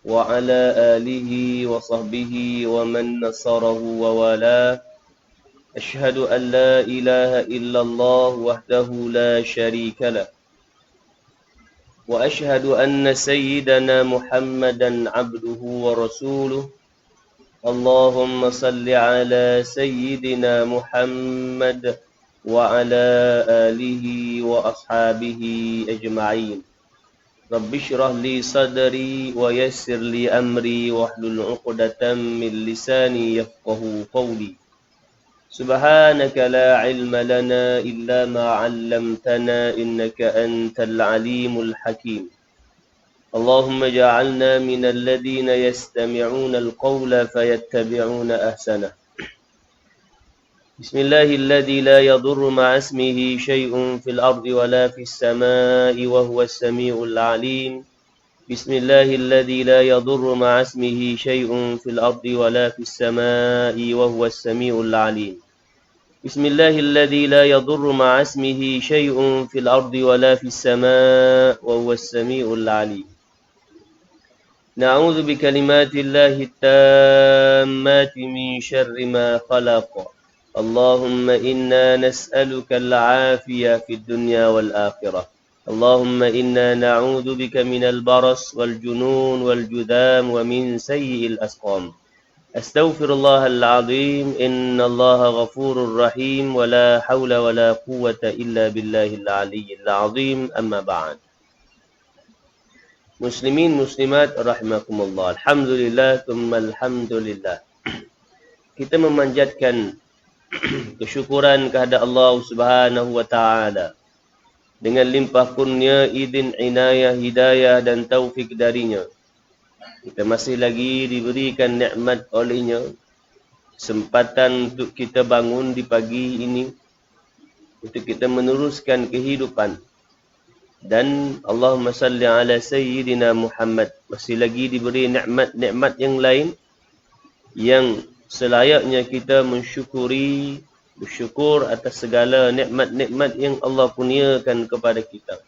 وعلى آله وصحبه ومن نصره ووالاه. أشهد أن لا إله إلا الله وحده لا شريك له، وأشهد أن سيدنا محمدا عبده ورسوله. اللهم صل على سيدنا محمد وعلى آله وأصحابه أجمعين. رب اشرح لي صدري ويسر لي أمري واحلل عقدة من لساني يفقهوا قولي. سبحانك لا علم لنا إلا ما علمتنا إنك أنت العليم الحكيم. اللهم اجعلنا من الذين يستمعون القول فيتبعون أحسنه. بسم الله الذي لا يضر مع اسمه شيء في الأرض ولا في السماء وهو السميع العليم. بسم الله الذي لا يضر مع اسمه شيء في الأرض ولا في السماء وهو السميع العليم. بسم الله الذي لا يضر مع اسمه شيء في الأرض ولا في السماء وهو السميع العليم. نعوذ بكلمات الله التامات من شر ما خلق. اللهم إنا نسألك العافية في الدنيا والآخرة. اللهم إنا نعوذ بك من البرص والجنون والجذام ومن سيء الأسقام. أستغفر الله العظيم إن الله غفور رحيم ولا حول ولا قوة إلا بالله العلي العظيم. أما بعد. Muslimin muslimat rahimakumullah. Alhamdulillah thumma alhamdulillah. Kita memanjatkan kesyukuran kehadap Allah Subhanahu wa taala dengan limpah kurnia, izin, inayah, hidayah dan taufik darinya. Kita masih lagi diberikan nikmat olehnya, kesempatan untuk kita bangun di pagi ini, untuk kita meneruskan kehidupan. Dan Allahumma salli ala Sayyidina Muhammad. Masih lagi diberi nikmat-nikmat yang lain yang selayaknya kita bersyukur atas segala nikmat-nikmat yang Allah kurniakan kepada kita.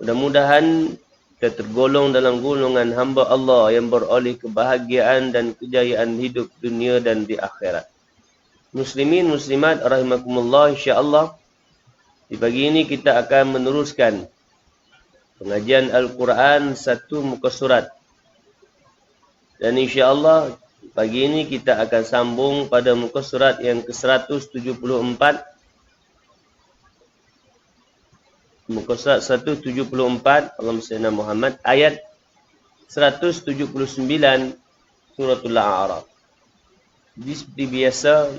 Mudah-mudahan kita tergolong dalam golongan hamba Allah yang beroleh kebahagiaan dan kejayaan hidup dunia dan di akhirat. Muslimin muslimat rahimakumullah, insya-Allah di pagi ini kita akan meneruskan pengajian Al-Quran satu muka surat. Dan insya-Allah pagi ini kita akan sambung pada muka surat yang ke-174. Muka surat 174 Allahumma salli ala Muhammad, ayat 179 suratul A'raf. Jadi seperti biasa,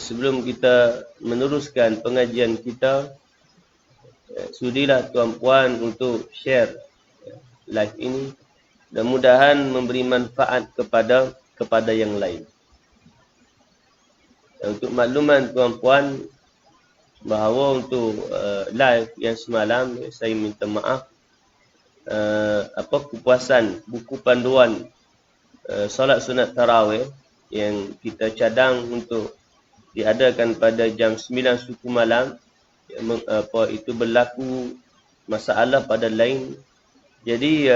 sebelum kita meneruskan pengajian kita, sudilah tuan-puan untuk share live ini. Mudah-mudahan memberi manfaat kepada yang lain. Untuk makluman tuan-puan, bahawa untuk live yang semalam, saya minta maaf. Kupasan buku panduan solat sunat tarawih yang kita cadang untuk diadakan pada jam 9 suku malam, itu berlaku masalah pada lain. Jadi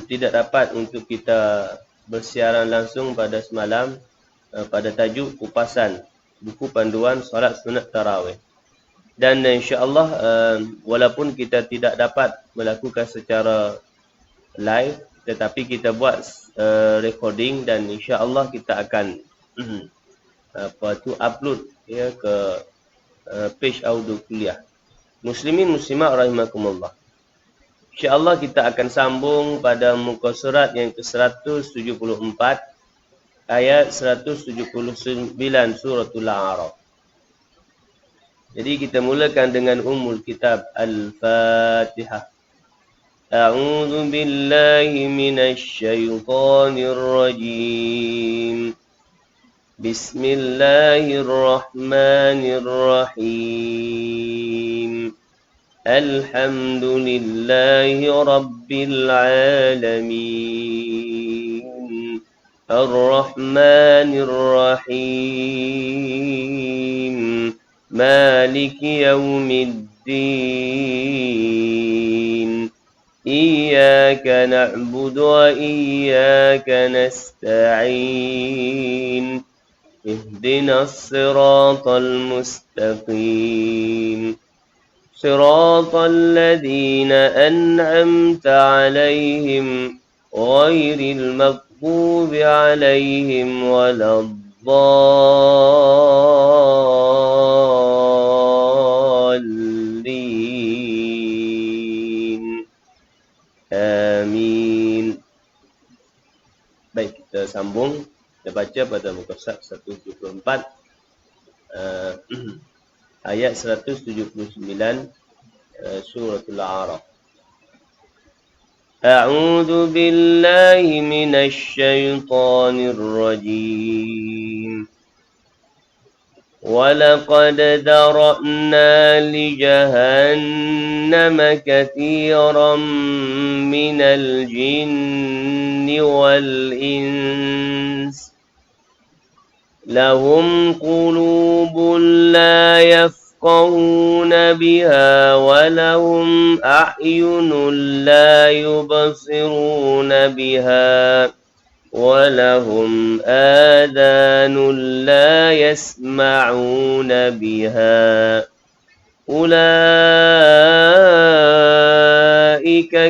tidak dapat untuk kita bersiaran langsung pada semalam pada tajuk kupasan buku panduan solat sunat tarawih. Dan insya-Allah walaupun kita tidak dapat melakukan secara live, tetapi kita buat recording dan insya-Allah kita akan upload ya ke page audio kuliah. Muslimin muslimat rahimakumullah. Insya-Allah kita akan sambung pada muka surat yang ke-174 ayat 179 suratul A'raf. Jadi kita mulakan dengan ummul kitab Al-Fatihah. A'udzu billahi minasy syaithanir rajim. Bismillahirrahmanirrahim. Alhamdulillahi rabbil alamin. Ar-Rahmanir Rahim. Maliki yaumiddin. إياك نعبد وإياك نستعين اهدنا الصراط المستقيم صراط الذين أنعمت عليهم غير المغضوب عليهم ولا الضالين آمين. Baik, kita sambung. Kita baca pada muka surat 174 ayat 179 suratul A'raf. A'udzu billahi minasy syaithanir rajim. وَلَقَدْ ذَرَأْنَا لِجَهَنَّمَ كَثِيرًا مِنَ الْجِنِّ وَالْإِنسِ لَهُمْ قُلُوبٌ لَّا يَفْقَهُونَ بِهَا وَلَهُمْ أَعْيُنٌ لَّا يُبْصِرُونَ بِهَا وَلَهُمْ آذَانٌ لَّا يَسْمَعُونَ بِهَا أُولَٰئِكَ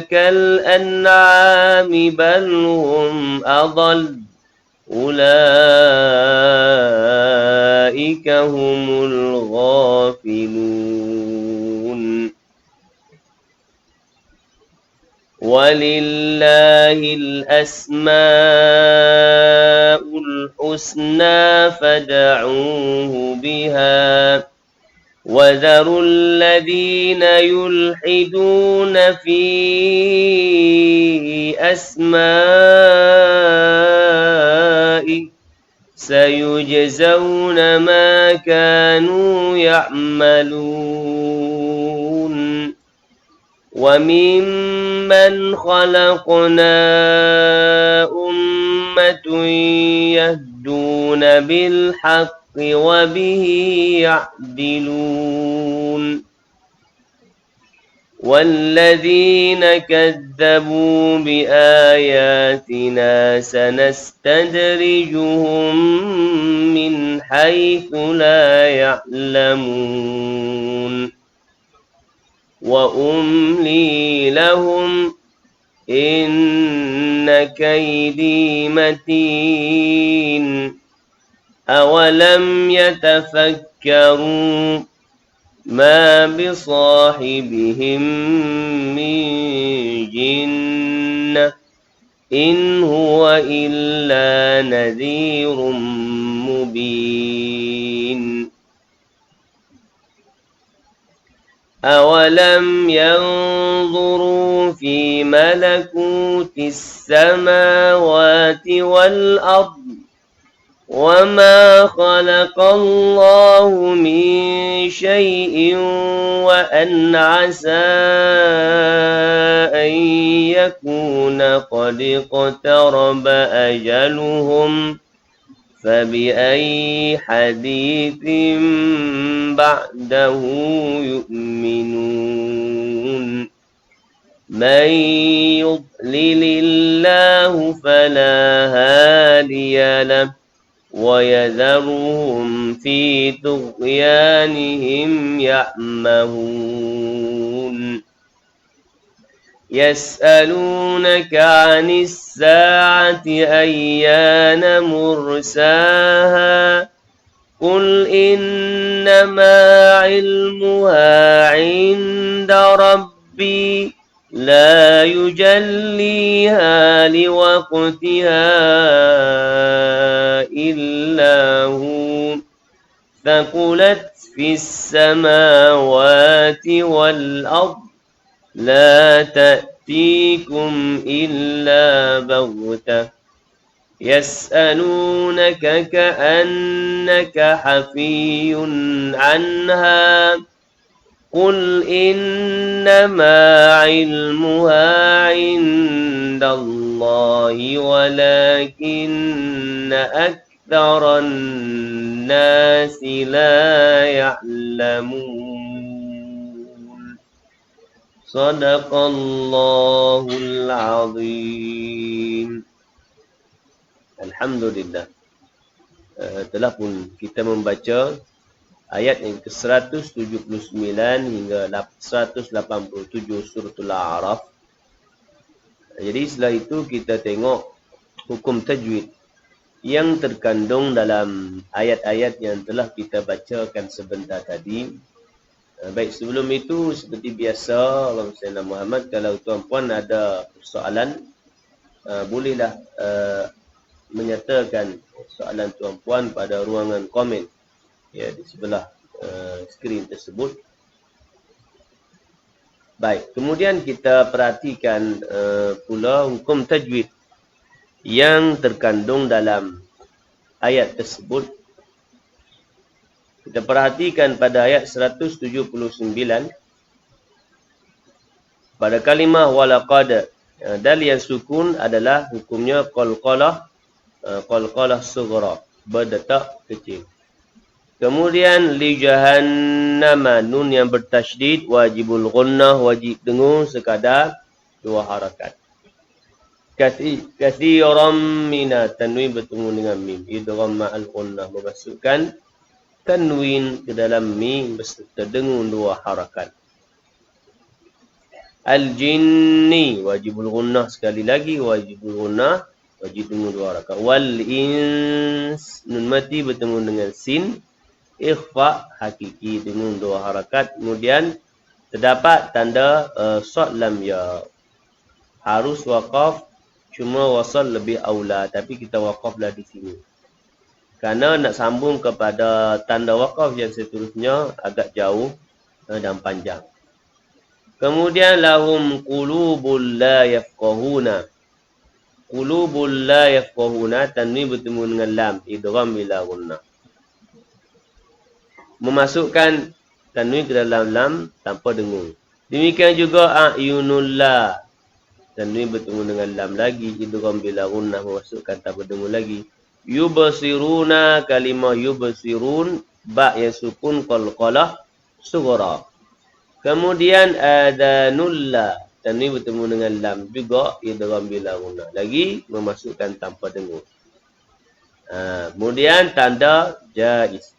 كَالْأَنْعَامِ بَلْ هُمْ أَضَلُّ أُولَٰئِكَ هُمُ الْغَافِلُونَ وَلِلَّهِ الْأَسْمَاءُ الْحُسْنَى فَادْعُوهُ بِهَا وَذَرُوا الَّذِينَ يُلْحِدُونَ فِي أَسْمَائِهِ سَيُجْزَوْنَ مَا كَانُوا يَعْمَلُونَ وَمِمَّنْ خَلَقْنَا أُمَّةٌ يَهْدُونَ بِالْحَقِّ وَبِهِ يَعْدِلُونَ وَالَّذِينَ كَذَّبُوا بِآيَاتِنَا سَنَسْتَدْرِجُهُم مِّنْ حَيْثُ لَا يَعْلَمُونَ وَأُمْلِي لَهُمْ إِنَّ كَيْدِي مَتِينٌ أَوَلَمْ يَتَفَكَّرُوا مَا بِصَاحِبِهِم مِّن جِنَّةٍ إِنْ هُوَ إِلَّا نَذِيرٌ مُّبِينٌ أَوَلَمْ يَنظُرُوا فِي مَلَكُوتِ السَّمَاوَاتِ وَالْأَرْضِ وَمَا خَلَقَ اللَّهُ مِن شَيْءٍ وَأَنْ عَسَىٰ أَن يَكُونَ قَدِ اقْتَرَبَ أَجَلُهُمْ فَبِأَيِّ حَدِيثٍ بَعْدَهُ يُؤْمِنُونَ مَن يُضْلِلِ اللَّهُ فَلَا هَادِيَ لَهُ وَيَذَرُهُمْ فِي طُغْيَانِهِمْ يَعْمَهُونَ يَسْأَلُونَكَ عَنِ السَّاعَةِ أَيَّانَ مُرْسَاهَا قُلْ إِنَّمَا عِلْمُهَا عِندَ رَبِّي لَا يُجَلِّيهَا لِوَقْتِهَا إِلَّا هُوَ ثَقُلَتْ فِي السَّمَاوَاتِ وَالْأَرْضِ لَا تَأْتِيكُمْ إِلَّا بَغْتَةً يَسْأَلُونَكَ كَأَنَّكَ حَفِيٌّ عَنْهَا قُلْ إِنَّمَا عِلْمُهَا عِندَ اللَّهِ وَلَكِنَّ أَكْثَرَ النَّاسِ لَا يَعْلَمُونَ Sadaqallahul azim. Alhamdulillah. Telah pun kita membaca ayat yang ke-179 hingga 187 suratul A'raf. Jadi setelah itu kita tengok hukum tajwid yang terkandung dalam ayat-ayat yang telah kita bacakan sebentar tadi. Baik, sebelum itu seperti biasa, Allahumma salli ala Muhammad, kalau tuan-puan ada soalan, bolehlah menyatakan soalan tuan-puan pada ruangan komen, ya, di sebelah skrin tersebut. Baik, kemudian kita perhatikan pula hukum tajwid yang terkandung dalam ayat tersebut. Kita perhatikan pada ayat 179 pada kalimah walaqad, dal yang sukun adalah hukumnya qalqalah sughra, berdetak kecil. Kemudian li jahannama, nun yang bertasydid wajibul ghunnah, wajib dengung sekadar 2 harakat. Kathiran mina, tanwin bertemu dengan mim, idgham ma'al ghunnah, memasukkan tanwin ke dalam mim beserta dengung 2 harakat. Al-jinni, wajibul ghunnah, sekali lagi wajibul ghunnah, wajib dengung 2 harakat. Wal ins, nun mati bertemu dengan sin, ikhfa hakiki dengan 2 harakat. Kemudian terdapat tanda shad lam ya. Harus waqaf, cuma wasal lebih aula, tapi kita waqaflah di sini. Kerana nak sambung kepada tanda waqaf yang seterusnya agak jauh dan panjang. Kemudian lahum qulubul la yafqahuna. Qulubul la yafqahuna, tanwin bertemu dengan lam, idgham bila ghunnah. Memasukkan tanwin ke dalam lam tanpa dengung. Demikian juga a'yunul la, tanwin bertemu dengan lam lagi, idgham bila ghunnah, memasukkan tanpa dengung lagi. Yubsiruna, kalimah yubsirun, ba yang sukun qalqalah sughra. Kemudian adanul la, tanwin bertemu dengan lam juga, idgham bila ghunnah, lagi memasukkan tanpa dengung. Kemudian tanda jaiz,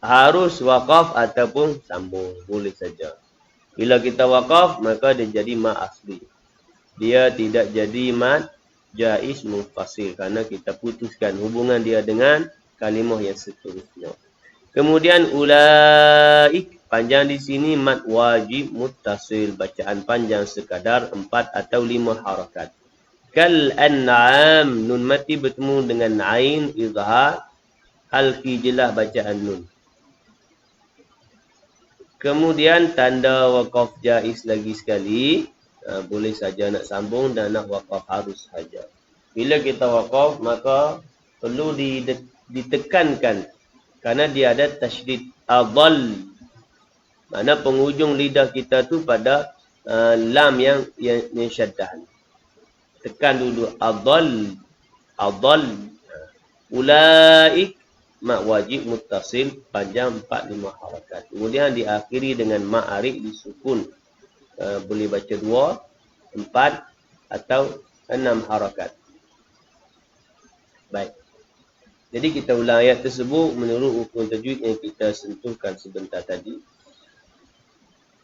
harus waqaf ataupun sambung, boleh saja. Bila kita waqaf, maka dia jadi mat asli. Dia tidak jadi mat jaiz munfasil, kerana kita putuskan hubungan dia dengan kalimah yang seterusnya. Kemudian ulaik, panjang di sini mat wajib muttasil, bacaan panjang sekadar 4 atau 5 harakat. Kal an'am, nun mati bertemu dengan ain, izhar, halqi jelas bacaan nun. Kemudian tanda waqaf jaiz lagi sekali, boleh saja nak sambung dan nak waqaf harus saja. Bila kita waqaf, maka perlu ditekankan kerana dia ada tasydid adall. Mana penghujung lidah kita tu pada lam yang syaddah. Tekan dulu adall. Ulaik, mak wajib muttasil, panjang 4-5 harakat. Kemudian diakhiri dengan ma'arif disukun. Boleh baca 2, 4 atau 6 harakat. Baik. Jadi kita ulang ayat tersebut menurut hukum tajwid yang kita sentuhkan sebentar tadi.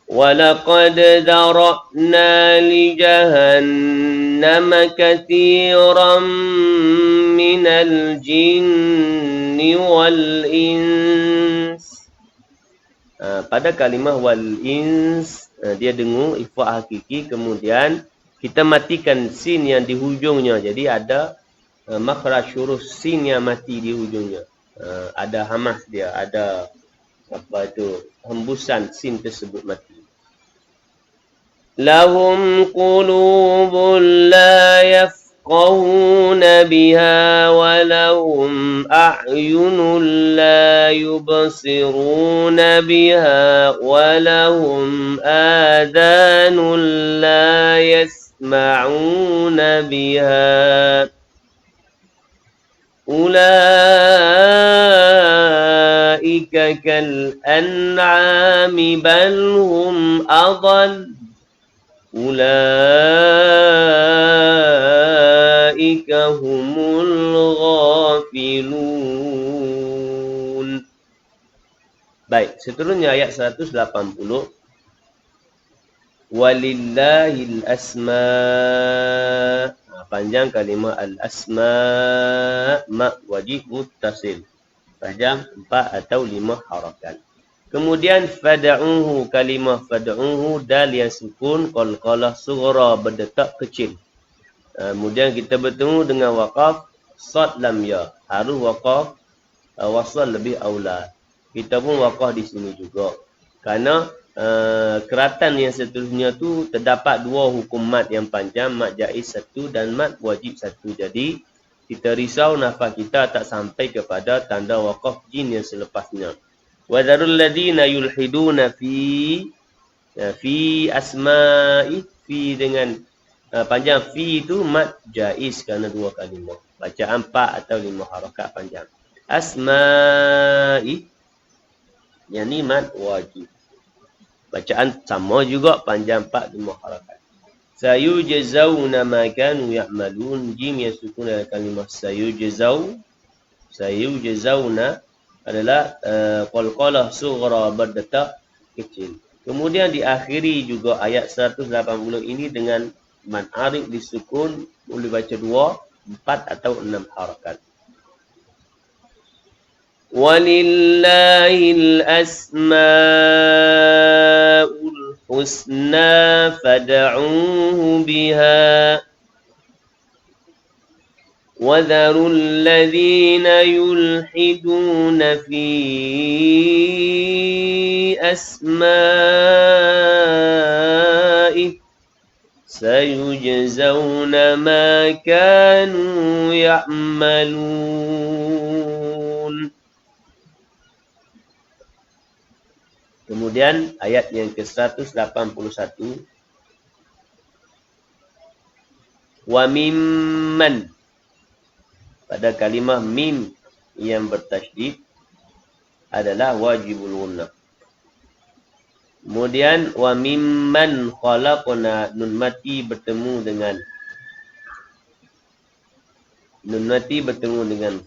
وَلَقَدْ ذَرَأْنَا لِجَهَنَّمَ كَثِيرًا مِنَ الْجِنِّ وَالْإِنسِ. Pada kalimah wal-ins, dia dengung ikhfa hakiki, kemudian kita matikan sin yang di hujungnya. Jadi ada makhraj huruf sin yang mati di hujungnya. Ada hamas dia, ada hembusan sin tersebut mati. Lahum qulubun la yafqahuna biha wa lahum a'yunun la yubsiruna biha wa lahum adhanun la yasma'una biha. Ulaika أولئك كالأنعام بل هم أضل أولئك هم الغافلون. Baik, seterusnya ayat 180. Walillahil asma'. Panjang kalimah al-asma' ma' wajib muttasil. Panjang 4 atau 5 harakat. Kemudian fad'uhu, kalimah fad'uhu dal yang sukun qalqalah sughra berdetak kecil. Kemudian kita bertemu dengan waqaf sad lam ya. Harus waqaf wasal lebih aula. Kita pun waqaf di sini juga. Kerana keratan yang seterusnya tu terdapat dua hukum mat yang panjang, mat jaiz satu dan mat wajib satu. Jadi kita risau nafas kita tak sampai kepada tanda waqaf jin yang selepasnya. Wa darul ladina yulhiduna fi asma'i, fi dengan panjang fi itu mat jaiz kerana dua kalimah. Bacaan 4 atau 5 harakat panjang. Asma'i yang ni mat wajib. Bacaan sama juga panjang 4 5 harakat. Sayujzauna ma kanu ya'malun, jim yang sukun dalam kalimah sayujzauna adalah qalqalah sughra berdetak kecil. Kemudian diakhiri juga ayat 180 ini dengan mad arid disukun, boleh baca 2, 4 atau 6 harakat. Walillahil asma'ul husna fad'uhu biha wa dharul ladhina yulhiduna fi asma'i sayujzauna ma kanu ya'malun. Kemudian ayat yang ke-181. Wa mimman. Pada kalimah mim yang bertasydid adalah wajibul gunnah. Kemudian wa mimman khalaqna, nun mati bertemu dengan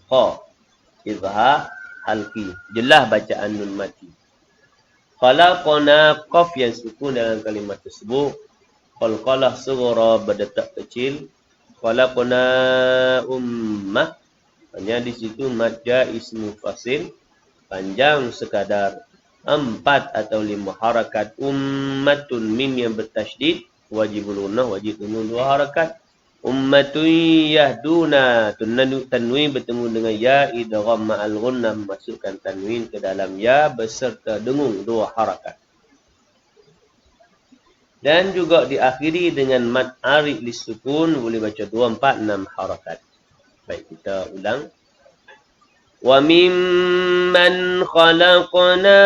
kha, izhar halqi. Jelas bacaan nun mati. Khalaqna, qaf yang sukun dalam kalimat tersebut. Qalqalah sughra berdetak kecil. Khalaqna ummah. Hanya di situ mad jaiz mufasil. Panjang sekadar 4 atau 5 harakat. Ummatun, mim yang bertasydid. Wajibul gunnah, wajib gunnah 2 harakat. Ummatun yahduna, tanwin bertemu dengan ya, idgham ma'al gunnah, masukkan tanwin ke dalam ya beserta dengung 2 harakat. Dan juga diakhiri dengan mad arid lisukun, boleh baca 2, 4, 6 harakat. Baik, kita ulang. Wa mimman khalaqna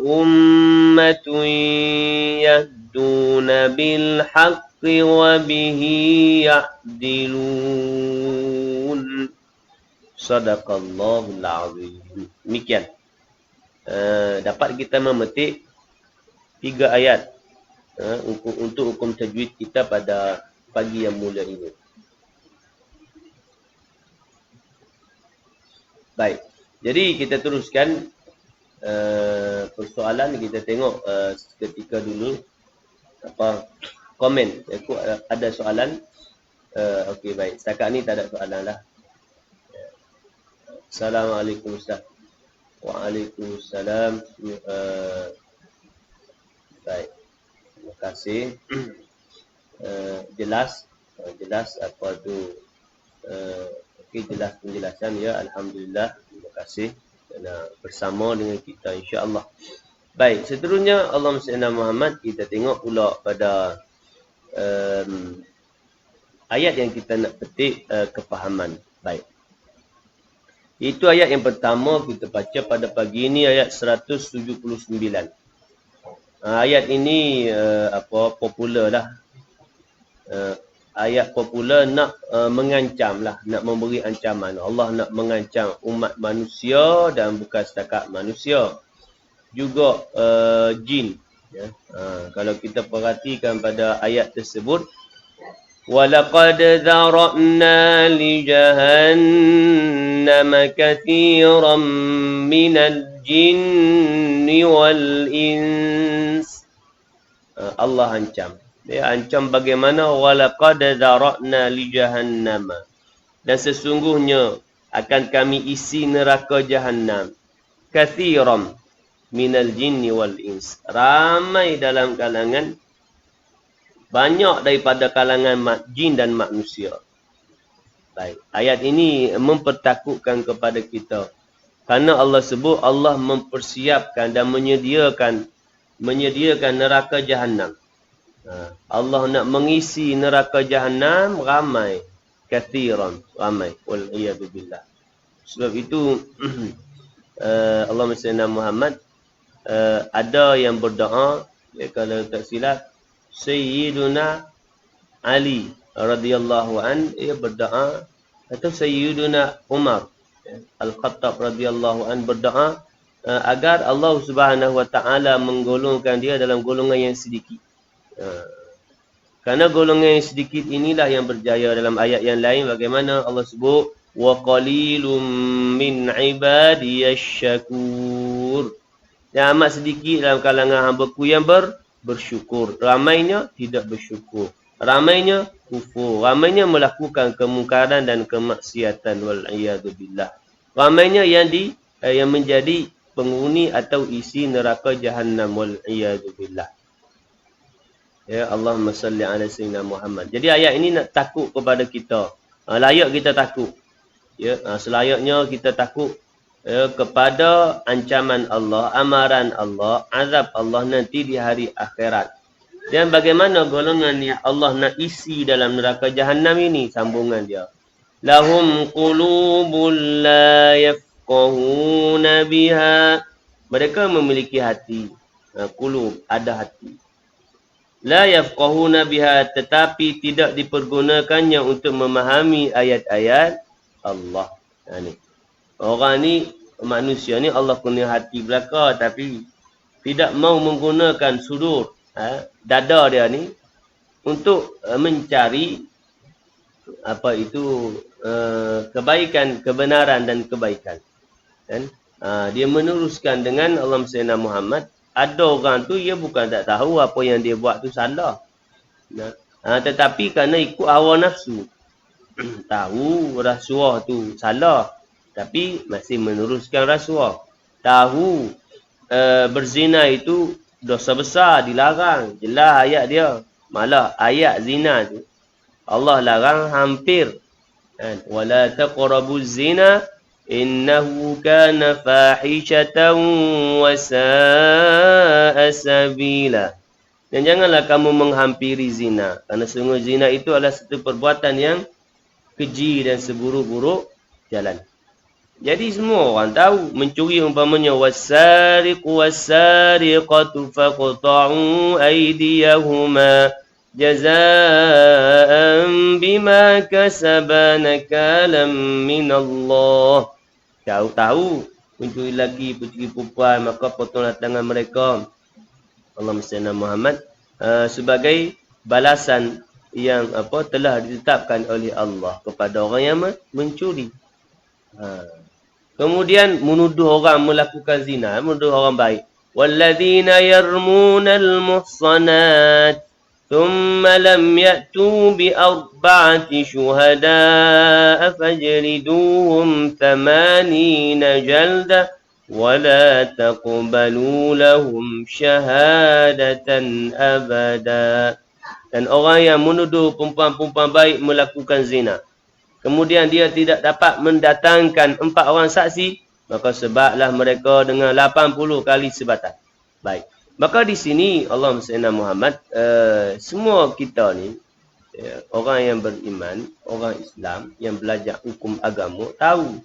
ummatun yahduna bil haqqi wa bihi ya'dilun. Sadaqallahul azim. Demikian. Dapat kita memetik 3 ayat untuk hukum tajwid kita pada pagi yang mulia ini. Baik. Jadi kita teruskan persoalan. Kita tengok ketika dulu apa komen. Aku ada soalan. Okey, baik. Setakat ni tak ada soalan lah. Assalamualaikum Ustaz. Waalaikumsalam. Baik. Terima kasih. Jelas apa tu. Okey, jelas penjelasan ya. Alhamdulillah. Terima kasih kerana bersama dengan kita insya-Allah. Baik, seterusnya Allahumma salli ala Muhammad. Kita tengok pula pada ayat yang kita nak petik kefahaman. Baik. Itu ayat yang pertama kita baca pada pagi ini, ayat 179. Ayat ini popular lah. ayat popular nak mengancam lah, nak memberi ancaman. Allah nak mengancam umat manusia dan bukan setakat manusia, juga jin. Ya. Kalau kita perhatikan pada ayat tersebut, وَلَقَدْ ذَرَأْنَا لِجَهَنَّمَ كَثِيرًا مِنَ الْجِنِّ وَالْإِنسِ. Allah ancam. Dia ancam bagaimana? وَلَقَدْ ذَرَأْنَا لِجَهَنَّمَ. Dan sesungguhnya akan kami isi neraka Jahannam. كَثِيرًا مِنَ الْجِنِّ وَالْإِنسِ. Ramai dalam kalangan, banyak daripada kalangan jin dan manusia. Baik. Ayat ini mempertakutkan kepada kita. Kerana Allah sebut Allah mempersiapkan dan menyediakan neraka Jahannam. Allah nak mengisi neraka Jahannam ramai. Kathiran. Ramai. Wal'iyadzubillah. Sebab itu Allahumma salli ala Muhammad, ada yang berdoa, kalau tak silap, Sayyiduna Ali radhiyallahu an, ia berdoa, atau Sayyiduna Umar Al-Khattab radhiyallahu an berdoa agar Allah Subhanahu wa taala menggolongkan dia dalam golongan yang sedikit. Karena golongan yang sedikit inilah yang berjaya. Dalam ayat yang lain bagaimana Allah sebut, wa qalilum min ibadiyash syakur. Yang amat sedikit dalam kalangan hamba-Ku yang bersyukur. Ramainya tidak bersyukur. Ramainya kufur. Ramainya melakukan kemungkaran dan kemaksiatan. Wal'iyadzubillah. Ramainya yang menjadi penghuni atau isi neraka Jahannam. Wal'iyadzubillah. Ya, Allahumma salli ala sayyidina Muhammad. Jadi ayat ini nak takut kepada kita. Layak kita takut. Ya, selayaknya kita takut kepada ancaman Allah, amaran Allah, azab Allah nanti di hari akhirat. Dan bagaimana golongan yang Allah nak isi dalam neraka Jahannam ini? Sambungan dia. Lahum qulubun la yafqahuna biha. Mereka memiliki hati. Qulub, ada hati. La yafqahuna biha, tetapi tidak dipergunakannya untuk memahami ayat-ayat Allah. Ini. Orang ni, manusia ni Allah punya hati belaka tapi tidak mau menggunakan sudur, dada dia ni untuk mencari apa itu kebaikan, kebenaran dan kebaikan. Dan dia meneruskan dengan Allahumma salli Muhammad. Ada orang tu dia bukan tak tahu apa yang dia buat tu salah. Tetapi kerana ikut hawa nafsu. Tahu rasuah tu salah, tapi masih meneruskan rasuah. Tahu berzina itu dosa besar, dilarang. Jelas ayat dia. Malah ayat zina tu Allah larang hampir. Wala taqrabuz zina innahu kana fahishatan wa sa'a sabila. Dan janganlah kamu menghampiri zina, kerana sungguh zina itu adalah satu perbuatan yang keji dan seburuk-buruk jalan. Jadi semua orang tahu mencuri umpamanya wasariqu wasariqatu faqta'u aydiyahuma jazaa'an bima kasaba nakalam minallah. Tahu mencuri lelaki, mencuri perempuan, maka potonglah tangan mereka. Allahumma salli ala Muhammad, sebagai balasan yang telah ditetapkan oleh Allah kepada orang yang mencuri. Kemudian menuduh orang melakukan zina, menuduh orang baik. Walladzina yarmunal muhsanat thumma lam ya'tu bi arba'ati syuhada'a fajliduhum 80 jalda wa la taqbalu lahum syahadatan abada. Dan orang yang menuduh perempuan-perempuan baik melakukan zina, kemudian dia tidak dapat mendatangkan 4 orang saksi, maka sebatlah mereka dengan 80 kali sebatan. Baik. Maka di sini Allah SWT Muhammad, semua kita ni, orang yang beriman, orang Islam yang belajar hukum agama, tahu.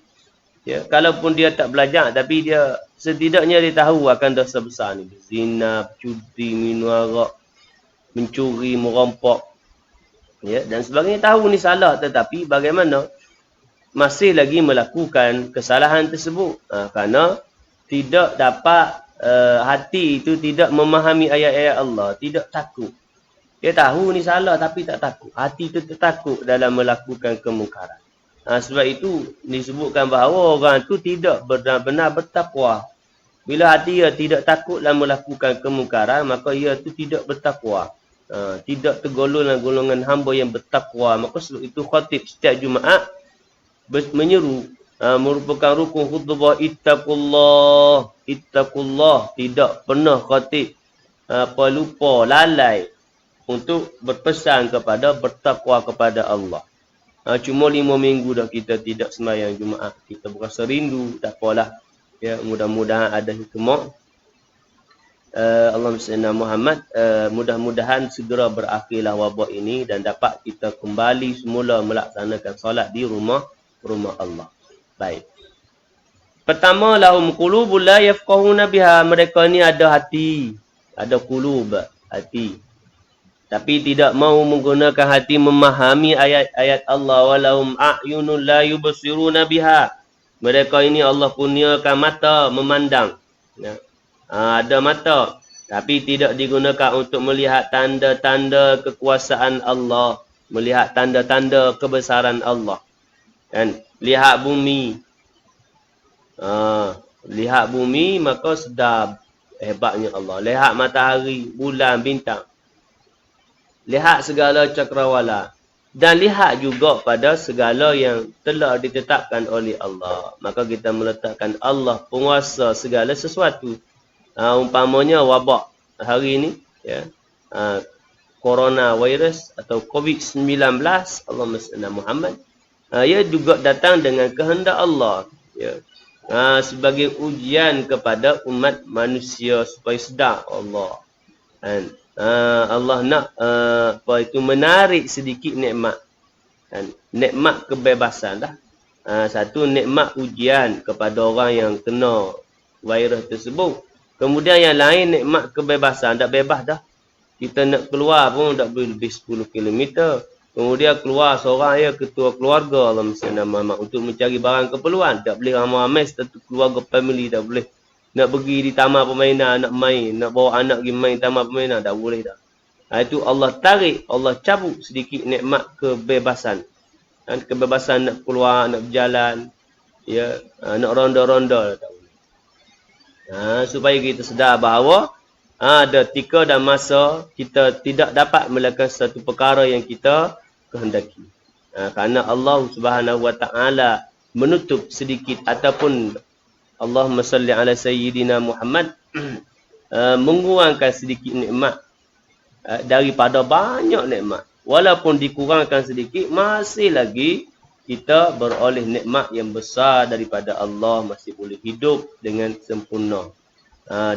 Ya, kalaupun dia tak belajar, tapi dia setidaknya dia tahu akan dosa besar ni. Zina, judi, minum arak, mencuri, merampok. Ya, dan sebagainya tahu ni salah, tetapi bagaimana masih lagi melakukan kesalahan tersebut. Kerana tidak dapat hati itu tidak memahami ayat-ayat Allah, tidak takut. Dia tahu ni salah tapi tak takut. Hati itu tertakut dalam melakukan kemungkaran. Sebab itu disebutkan bahawa orang tu tidak benar-benar bertakwa. Bila hati dia tidak takut dalam melakukan kemungkaran, maka ia tu tidak bertakwa. Tidak tergolong dalam golongan hamba yang bertakwa. Maka sebab itu khatib setiap Jumaat menyeru, merupakan rukun khutbah, ittaqullah. Tidak pernah khatib lupa, lalai untuk berpesan kepada bertakwa kepada Allah. Cuma 5 minggu dah kita tidak sembahyang Jumaat. Kita berasa rindu, tak apalah. Ya, mudah-mudahan ada hikmah. Allahumma salli ala Muhammad. Mudah-mudahan segera berakhirlah wabak ini dan dapat kita kembali semula melaksanakan solat di rumah Allah. Baik. Pertama, lahum qulubul la yafqahuna biha. Mereka ni ada hati, ada qulub, hati. Tapi tidak mau menggunakan hati memahami ayat-ayat Allah. Walahum a'yunun la yubsiruna biha. Mereka ini Allah kurniakan mata memandang. Ya. Ada mata, tapi tidak digunakan untuk melihat tanda-tanda kekuasaan Allah, melihat tanda-tanda kebesaran Allah. Dan lihat bumi. Lihat bumi maka sedar hebatnya Allah. Lihat matahari, bulan, bintang. Lihat segala cakrawala. Dan lihat juga pada segala yang telah ditetapkan oleh Allah. Maka kita meletakkan Allah penguasa segala sesuatu. Umpamanya wabak hari ini, ya, coronavirus atau COVID-19, Allahumma salli ala Muhammad. Ia juga datang dengan kehendak Allah, ya. Sebagai ujian kepada umat manusia supaya sedar Allah. Dan Allah nak menarik sedikit nikmat. Dan nikmat kebebasan dah. Satu nikmat ujian kepada orang yang kena virus tersebut. Kemudian yang lain nikmat kebebasan, tak bebas dah. Kita nak keluar pun tak boleh lebih 10 km. Kemudian keluar seorang ya ketua keluarga, Allah mesti nama untuk mencari barang keperluan. Tak boleh ramai-ramai satu keluarga family, tak boleh. Nak pergi di taman permainan, nak main, nak bawa anak pergi main taman permainan, tak boleh dah. Itu Allah tarik, Allah cabut sedikit nikmat kebebasan. Dan kebebasan nak keluar, nak berjalan, ya, nak ronda-ronda, tak boleh. Supaya kita sedar bahawa ada tika dan masa kita tidak dapat melakukan satu perkara yang kita kehendaki. Kerana Allah Subhanahu Wa Taala menutup sedikit ataupun Allahumma salli ala sayyidina Muhammad mengurangkan sedikit nikmat daripada banyak nikmat. Walaupun dikurangkan sedikit, masih lagi kita beroleh nikmat yang besar daripada Allah, masih boleh hidup dengan sempurna.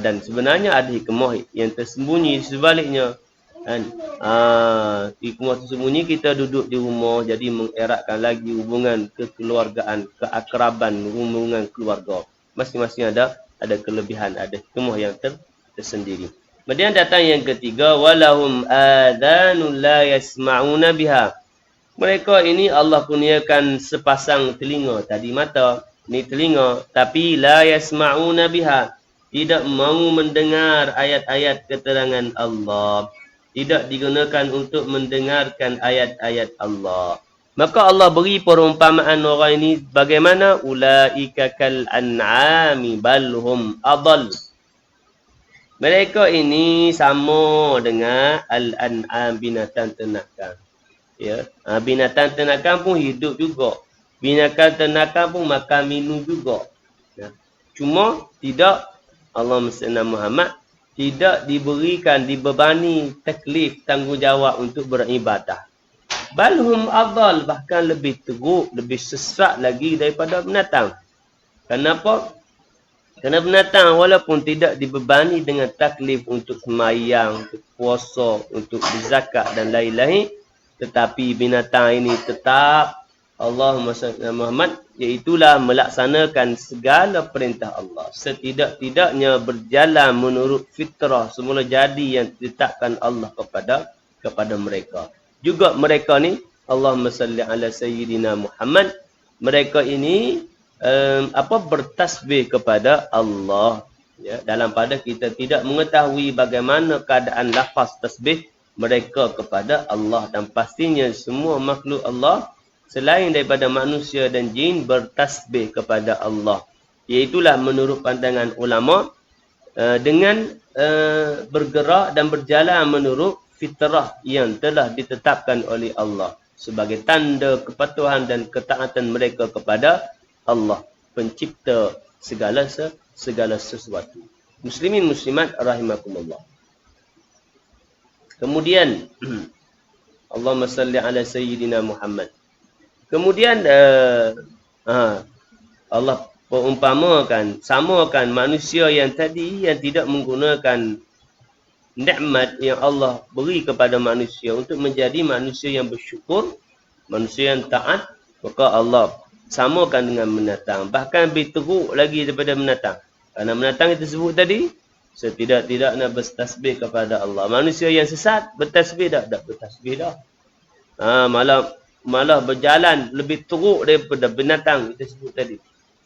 Dan sebenarnya ada hikmah yang tersembunyi sebaliknya. Hikmah tersembunyi kita duduk di rumah, jadi mengeratkan lagi hubungan kekeluargaan, keakraban, hubungan keluarga. Masing-masing ada kelebihan, ada hikmah yang tersendiri. Kemudian datang yang ketiga, walahum adhanun la yasma'una biha. Mereka ini Allah kurniakan sepasang telinga, tadi mata, ni telinga, tapi la yasma'una biha. Tidak mahu mendengar ayat-ayat keterangan Allah. Tidak digunakan untuk mendengarkan ayat-ayat Allah. Maka Allah beri perumpamaan orang ini bagaimana? Ulaika kal an'ami balhum adall. Mereka ini sama dengan al-an'am, binatang ternakan. Ya, binatang ternakan pun hidup juga. Binatang ternakan pun makan minum juga. Ya. Cuma tidak, Allahumma salli Muhammad, tidak dibebani taklif, tanggungjawab untuk beribadah. Balhum adall, bahkan lebih teruk, lebih sesat lagi daripada binatang. Kenapa? Kerana binatang walaupun tidak dibebani dengan taklif untuk sembahyang, untuk puasa, untuk berzakat dan lain-lain, tetapi binatang ini tetap Allahumma salli ala Muhammad, iaitulah melaksanakan segala perintah Allah. Setidak-tidaknya berjalan menurut fitrah semula jadi yang ditetapkan Allah kepada mereka. juga mereka ni, Allahumma salli ala sayyidina Muhammad, mereka ini bertasbih kepada Allah. Ya, dalam pada kita tidak mengetahui bagaimana keadaan lafaz tasbih mereka kepada Allah, dan pastinya semua makhluk Allah selain daripada manusia dan jin bertasbih kepada Allah. Iaitulah menurut pandangan ulama dengan bergerak dan berjalan menurut fitrah yang telah ditetapkan oleh Allah sebagai tanda kepatuhan dan ketaatan mereka kepada Allah, pencipta segala sesuatu. Muslimin muslimat rahimakumullah. Kemudian Allahumma salli ala sayyidina Muhammad. Kemudian Allah samakan manusia yang tadi yang tidak menggunakan nikmat yang Allah beri kepada manusia untuk menjadi manusia yang bersyukur, manusia yang taat, maka Allah samakan dengan binatang. Bahkan lebih teruk lagi daripada binatang. Kerana binatang kita sebut tadi, setidak-tidaknya bertasbih kepada Allah. Manusia yang sesat bertasbih tak? Tak bertasbih dah. Malah berjalan lebih teruk daripada binatang kita sebut tadi.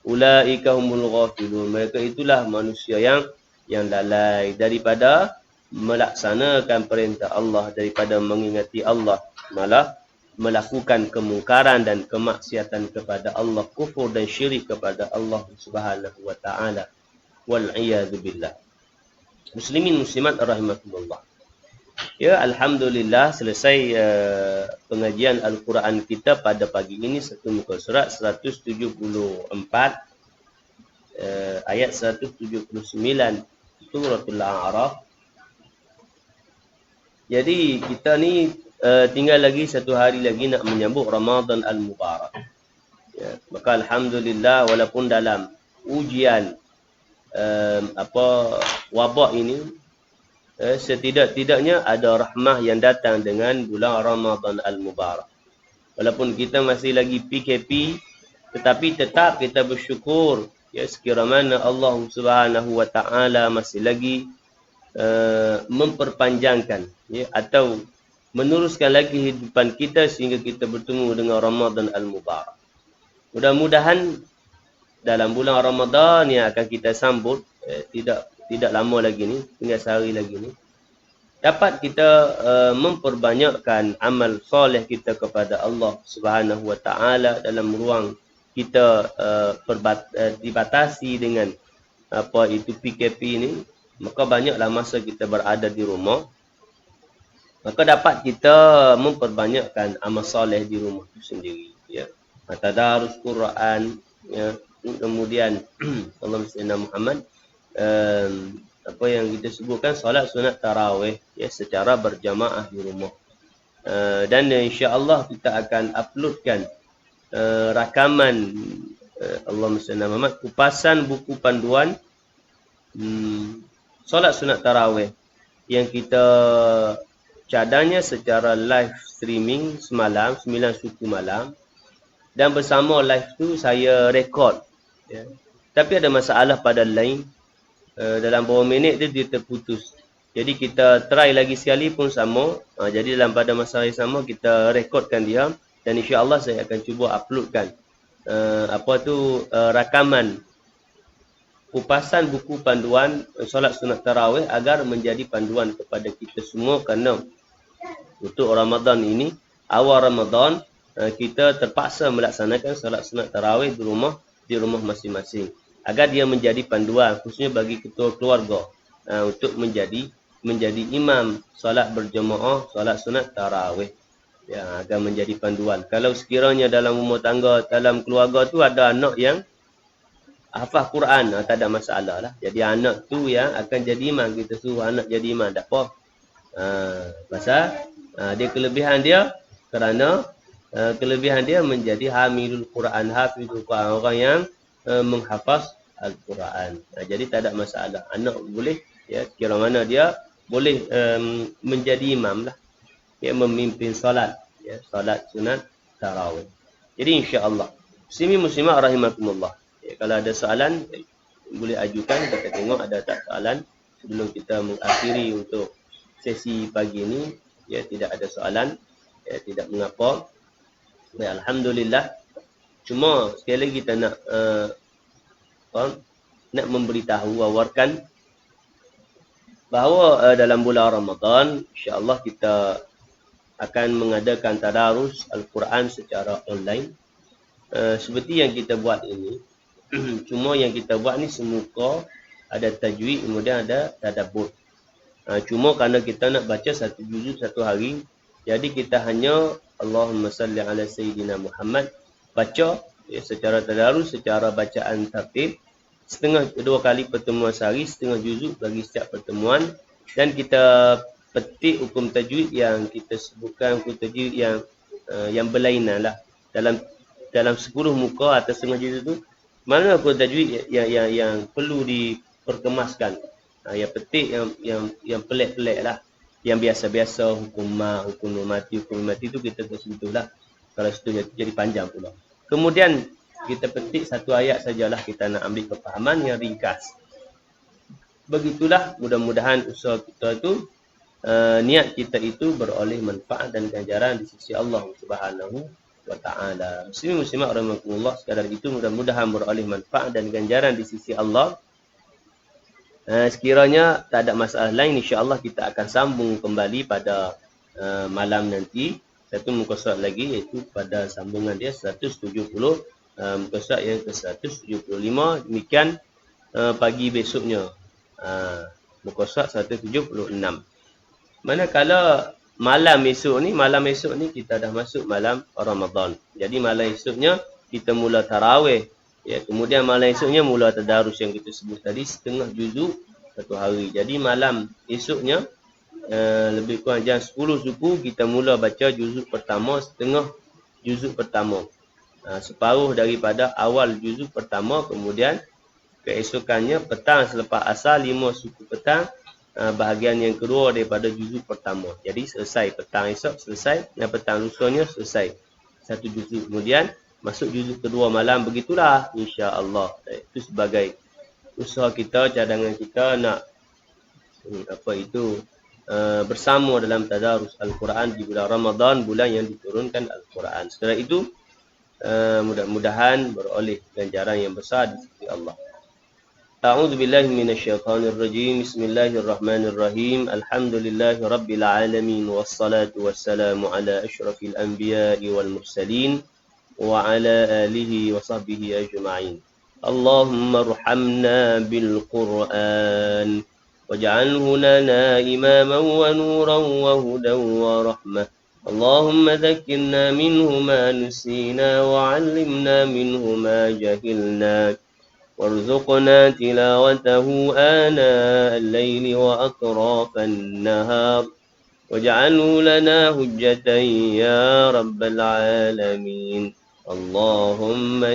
Ulaika humul ghafilun. Mereka itulah manusia yang lalai daripada melaksanakan perintah Allah, daripada mengingati Allah, malah melakukan kemungkaran dan kemaksiatan kepada Allah, kufur dan syirik kepada Allah Subhanahu wa taala. Wal iyad billah. Muslimin muslimat rahimakumullah. Ya, alhamdulillah selesai pengajian Al-Quran kita pada pagi ini, satu muka surat 174 ayat 179 suratul A'raf. Jadi kita ni tinggal lagi satu hari lagi nak menyambut Ramadan Al-Mubarak. Ya, maka alhamdulillah walaupun dalam ujian wabak ini, setidak-tidaknya ada rahmah yang datang dengan bulan Ramadan Al-Mubarak. Walaupun kita masih lagi PKP, tetapi tetap kita bersyukur, ya, sekiranya Allah Subhanahu wa taala masih lagi memperpanjangkan, ya, atau meneruskan lagi kehidupan kita sehingga kita bertemu dengan Ramadan Al-Mubarak. Mudah-mudahan dalam bulan Ramadan yang akan kita sambut, tidak lama lagi ni, tinggal sehari lagi ni, dapat kita memperbanyakkan amal soleh kita kepada Allah Subhanahu wa taala dalam ruang kita dibatasi dengan PKP ni. Maka banyaklah masa kita berada di rumah, maka dapat kita memperbanyakkan amal soleh di rumah itu sendiri, ya. Tadarus Quran, ya. Kemudian Allahumma salli Muhammad, apa yang kita sebutkan solat sunat tarawih, ya, secara berjamaah di rumah. Dan insya-Allah kita akan uploadkan rakaman Allahumma salli Muhammad, kupasan buku panduan solat sunat tarawih yang kita cadangnya secara live streaming semalam 9 suku malam, dan bersama live tu saya rekod, ya. Tapi ada masalah pada line, dalam beberapa minit dia terputus. Jadi kita try lagi sekali pun sama. Jadi dalam pada masa yang sama kita rekodkan dia, dan insya-Allah saya akan cuba uploadkan rakaman kupasan buku panduan solat sunat tarawih agar menjadi panduan kepada kita semua, kerana untuk Ramadan ini, awal Ramadan, kita terpaksa melaksanakan solat sunat tarawih di rumah masing-masing, agar dia menjadi panduan khususnya bagi ketua keluarga untuk menjadi imam solat berjemaah solat sunat tarawih, ya, agar menjadi panduan. Kalau sekiranya dalam rumah tangga, dalam keluarga tu ada anak yang hafal Quran, tak ada masalah lah. Jadi anak tu yang akan jadi imam, kita suruh anak jadi imam, tak apa. Pasal dia kelebihan dia, kerana kelebihan dia menjadi hamilul Quran, hafizul Quran, orang yang menghafaz Al-Quran. Jadi tak ada masalah. Anak boleh, ya, kira mana dia boleh menjadi imam lah, ya, memimpin solat, ya, solat sunat tarawih. Jadi insya-Allah. Muslimin muslimat rahimakumullah. Ya, kalau ada soalan boleh ajukan, kita tengok ada tak soalan sebelum kita mengakhiri untuk sesi pagi ini. Ya, tidak ada soalan. tidak mengapa. Baik, alhamdulillah. Cuma sekali lagi kita nak memberitahu, wawarkan bahawa dalam bulan Ramadan insya-Allah kita akan mengadakan tadarus Al-Quran secara online. Seperti yang kita buat ini. Cuma yang kita buat ni semuka ada tajwid, kemudian ada tadabbur. Cuma kerana kita nak baca satu juzuk satu hari, jadi kita hanya Allahumma salli ala Sayyidina Muhammad baca secara tadarus, secara bacaan tartib, dua kali pertemuan sehari, setengah juzuk bagi setiap pertemuan, dan kita petik hukum tajwid yang kita sebutkan, hukum tajwid yang berlainan lah dalam 10 muka atau setengah juzuk tu. Mana hukum tajwid yang perlu diperkemaskan, yang petik yang pelik-pelik lah, yang biasa-biasa, hukum mati tu kita tersentuh lah. Kalau situ jadi panjang pula. Kemudian kita petik satu ayat sajalah, kita nak ambil kefahaman yang ringkas. Begitulah, mudah-mudahan usaha kita tu, niat kita itu beroleh manfaat dan ganjaran di sisi Allah Subhanahu wa ta'ala. Muslimin muslimat rahimakumullah, sekadar itu mudah-mudahan beroleh manfaat dan ganjaran di sisi Allah. Sekiranya tak ada masalah lain, insya-Allah kita akan sambung kembali pada malam nanti. Satu muka surat lagi, iaitu pada sambungan dia 170, muka surat yang ke-175. Demikian pagi besoknya, muka surat 176. Manakala malam esok ni kita dah masuk malam Ramadan. Jadi malam esoknya kita mula tarawih. Ya, kemudian malam esoknya mula tadarus yang kita sebut tadi, setengah juzuk satu hari. Jadi malam esoknya lebih kurang jam 10 suku kita mula baca juzuk pertama, setengah juzuk pertama. Separuh daripada awal juzuk pertama, kemudian keesokannya petang selepas asar 5 suku petang, bahagian yang kedua daripada juzuk pertama. Jadi selesai petang esok, selesai, dan petang lusanya selesai satu juzuk. Kemudian masuk juzuk kedua malam. Begitulah insya-Allah. Itu sebagai usaha kita, cadangan kita nak bersama dalam tadarus Al-Quran di bulan Ramadan, bulan yang diturunkan Al-Quran. Setelah itu mudah-mudahan beroleh ganjaran yang besar di sisi Allah. A'udzu billahi minasyaitonir rajim. Bismillahirrahmanirrahim. Alhamdulillahi rabbil alamin, wassalatu wassalamu ala asyrafil anbiya'i wal mursalin wa ala alihi wa sahbihi ajma'in. Allahumma arhamna bil Qur'an waj'alhu lana imaman wa nuran wa hudan wa rahmah. Allahumma dhakkirna minhu ma nusina wa 'allimna minhu ma jahilna warzuqna tilawatahu ana al-layli wa atrafan nahar waj'alhu lana hujjatan ya rabbal alamin. Allahumma